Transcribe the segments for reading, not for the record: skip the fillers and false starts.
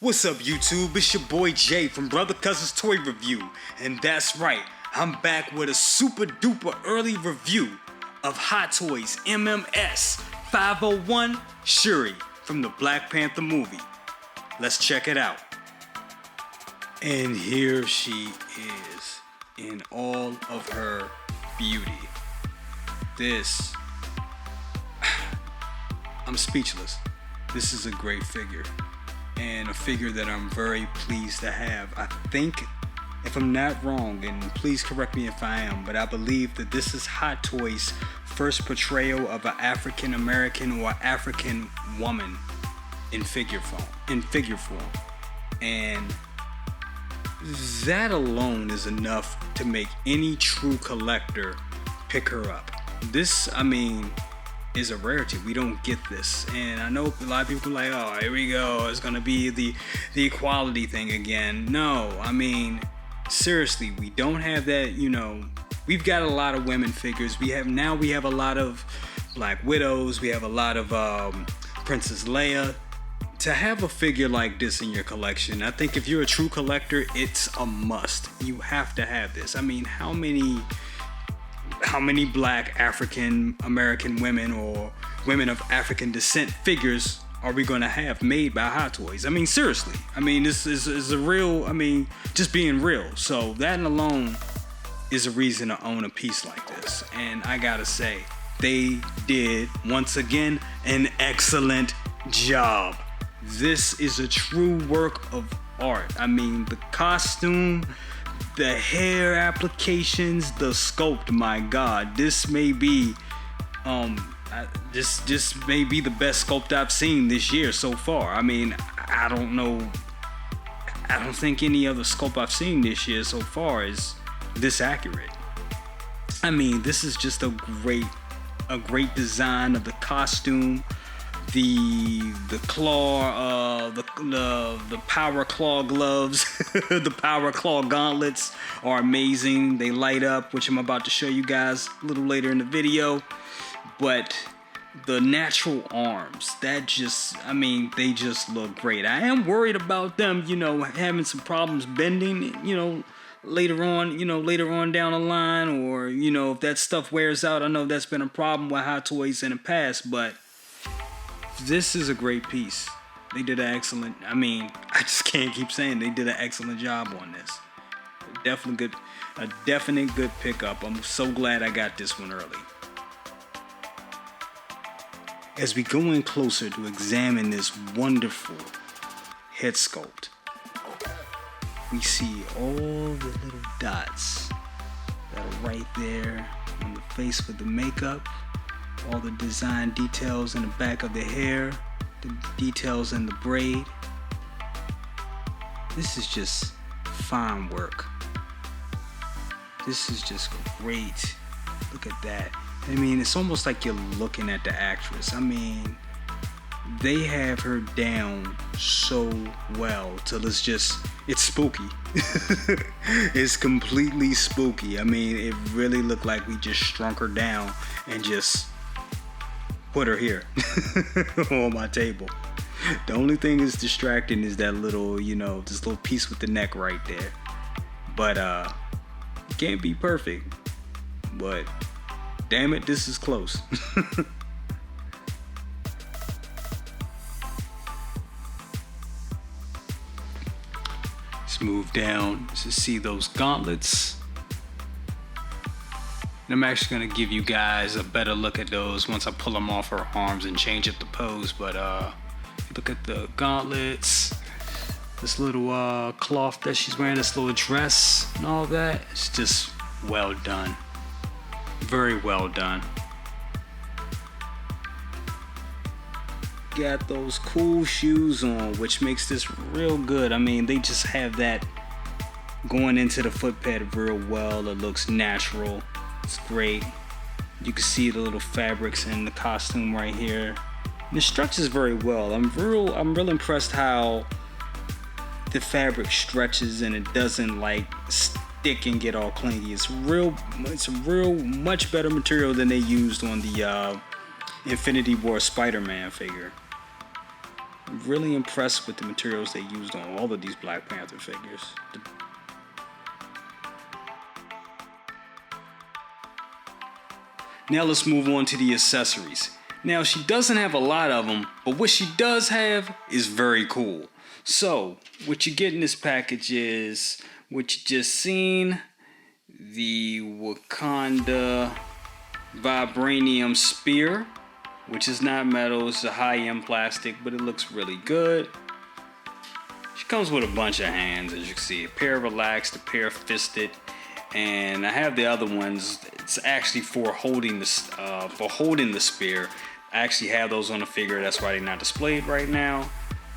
What's up, YouTube? It's your boy Jay from Brother Cousin's Toy Review. And that's right, I'm back with a super duper early review of Hot Toys MMS 501 Shuri from the Black Panther movie. Let's check it out. And here she is in all of her beauty. This, I'm speechless. This is a great figure. And a figure that I'm very pleased to have. I think, if I'm not wrong, and please correct me if I am, but I believe that this is Hot Toys' first portrayal of an African American or African woman in figure form. And that alone is enough to make any true collector pick her up. This, is a rarity. We don't get this, and I know a lot of people are like, oh, here we go, it's gonna be the equality thing again. No, seriously, we don't have that. We've got a lot of women figures. We have a lot of Black Widows. We have a lot of Princess Leia. To have a figure like this in your collection, I think if you're a true collector, it's a must. You have to have this. How many Black African American women or women of African descent figures are we going to have made by Hot Toys? Seriously. This is a real, just being real. So that alone is a reason to own a piece like this. And I gotta say, they did, once again, an excellent job. This is a true work of art. the costume, the hair applications, the sculpt, my God, this may be this may be the best sculpt I've seen this year so far. I don't know. I don't think any other sculpt I've seen this year so far is this accurate. This is just a great design of the costume. The claw, the power claw gloves, the power claw gauntlets are amazing. They light up, which I'm about to show you guys a little later in the video. But the natural arms, they just look great. I am worried about them, having some problems bending, later on down the line, or if that stuff wears out. I know that's been a problem with Hot Toys in the past, but this is a great piece. They did an excellent, I just can't keep saying they did an excellent job on this. A definite good pickup. I'm so glad I got this one early. As we go in closer to examine this wonderful head sculpt, we see all the little dots that are right there on the face with the makeup. All the design details in the back of the hair, the details in the braid. This is just fine work. This is just great. Look at that. It's almost like you're looking at the actress. They have her down so well till it's spooky. It's completely spooky. It really looked like we just shrunk her down and just put her here on my table. The only thing is distracting is that little, this little piece with the neck right there. But it can't be perfect. But damn it, this is close. Let's move down to see those gauntlets. I'm actually going to give you guys a better look at those once I pull them off her arms and change up the pose. But look at the gauntlets, this little cloth that she's wearing, this little dress and all that. It's just well done. Very well done. Got those cool shoes on, which makes this real good. They just have that going into the foot pad real well. It looks natural. It's great. You can see the little fabrics in the costume right here. And it stretches very well. I'm real impressed how the fabric stretches and it doesn't stick and get all clingy. It's a real much better material than they used on the Infinity War Spider-Man figure. I'm really impressed with the materials they used on all of these Black Panther figures. Now let's move on to the accessories. Now she doesn't have a lot of them, but what she does have is very cool. So what you get in this package is what you just seen, the Wakanda Vibranium Spear, which is not metal, it's a high-end plastic, but it looks really good. She comes with a bunch of hands, as you can see, a pair relaxed, a pair fisted, and I have the other ones. It's actually for holding the spear. I actually have those on the figure, that's why they're not displayed right now.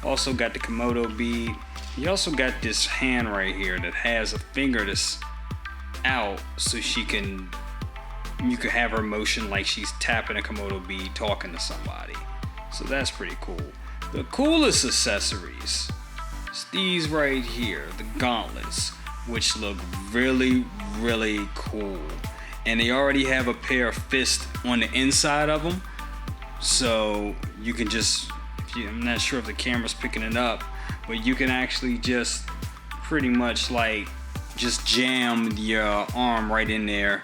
Also got the Komodo bead. You also got this hand right here that has a finger that's out, so you can have her motion like she's tapping a Komodo bead, talking to somebody. So that's pretty cool. The coolest accessories is these right here, the gauntlets, which look really, really cool. And they already have a pair of fists on the inside of them, so you can just, I'm not sure if the camera's picking it up, but you can actually just pretty much like just jam your arm right in there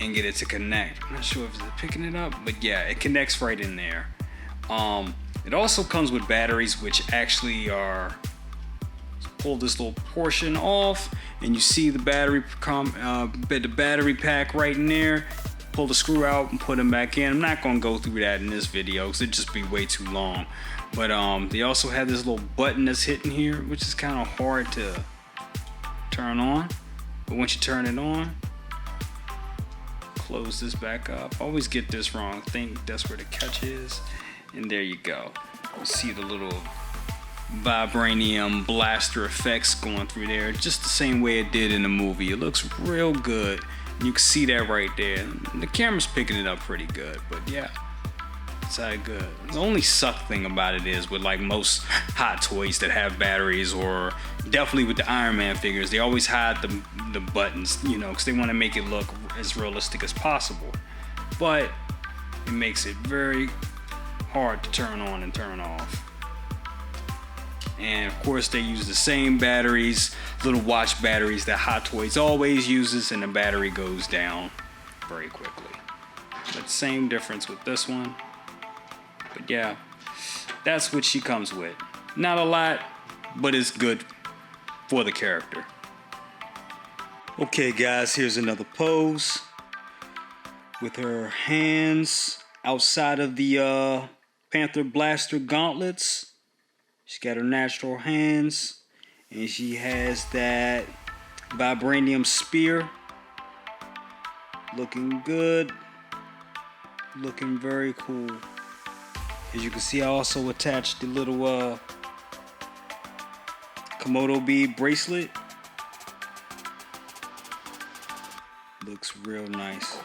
and get it to connect. I'm not sure if it's picking it up, but yeah, it connects right in there. It also comes with batteries, which actually are, pull this little portion off and you see the battery pack right in there. Pull the screw out and put them back in. I'm not gonna go through that in this video because it'd just be way too long. But they also have this little button that's hidden here, which is kind of hard to turn on. But once you turn it on, close this back up. I always get this wrong. I think that's where the catch is. And there you go. You see the little vibranium blaster effects going through there, just the same way it did in the movie. It looks real good. You can see that right there. The camera's picking it up pretty good, but yeah, it's that good. The only suck thing about it is with like most hot toys that have batteries, or definitely with the Iron Man figures, they always hide the buttons, you know, because they want to make it look as realistic as possible. But it makes it very hard to turn on and turn off. And of course they use the same batteries, little watch batteries that Hot Toys always uses, and the battery goes down very quickly. But same difference with this one. But yeah, that's what she comes with. Not a lot, but it's good for the character. Okay guys, here's another pose with her hands outside of the Panther blaster gauntlets. She's got her natural hands, and she has that vibranium spear. Looking good. Looking very cool. As you can see, I also attached the little Komodo bead bracelet. Looks real nice.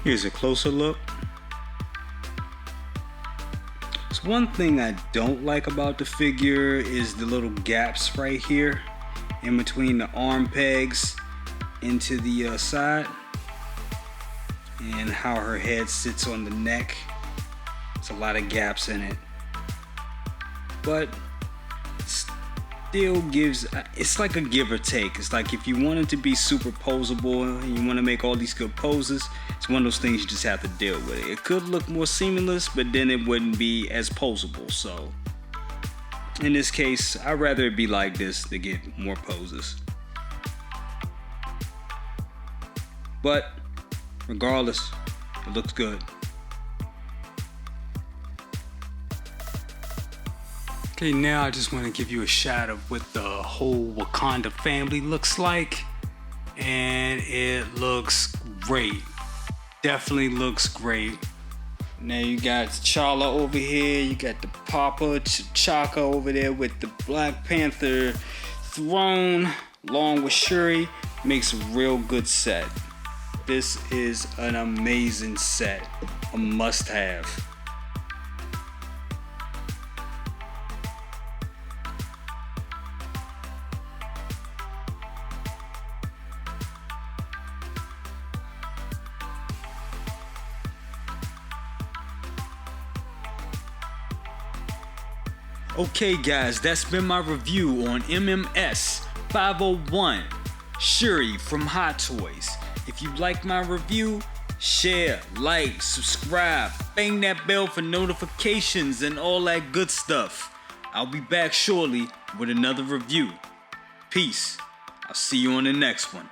Here's a closer look. So one thing I don't like about the figure is the little gaps right here in between the arm pegs into the side, and how her head sits on the neck. It's a lot of gaps in it, but still gives, it's like a give or take. It's like if you want it to be super posable and you want to make all these good poses, it's one of those things you just have to deal with. It could look more seamless, but then it wouldn't be as posable. So in this case, I'd rather it be like this to get more poses. But regardless, it looks good. Okay, now I just want to give you a shot of what the whole Wakanda family looks like. And it looks great. Definitely looks great. Now you got T'Challa over here. You got the Papa T'Chaka over there with the Black Panther throne, along with Shuri. Makes a real good set. This is an amazing set. A must-have. Okay guys, that's been my review on MMS 501 Shuri from Hot Toys. If you like my review, share, like, subscribe, bang that bell for notifications and all that good stuff. I'll be back shortly with another review. Peace. I'll see you on the next one.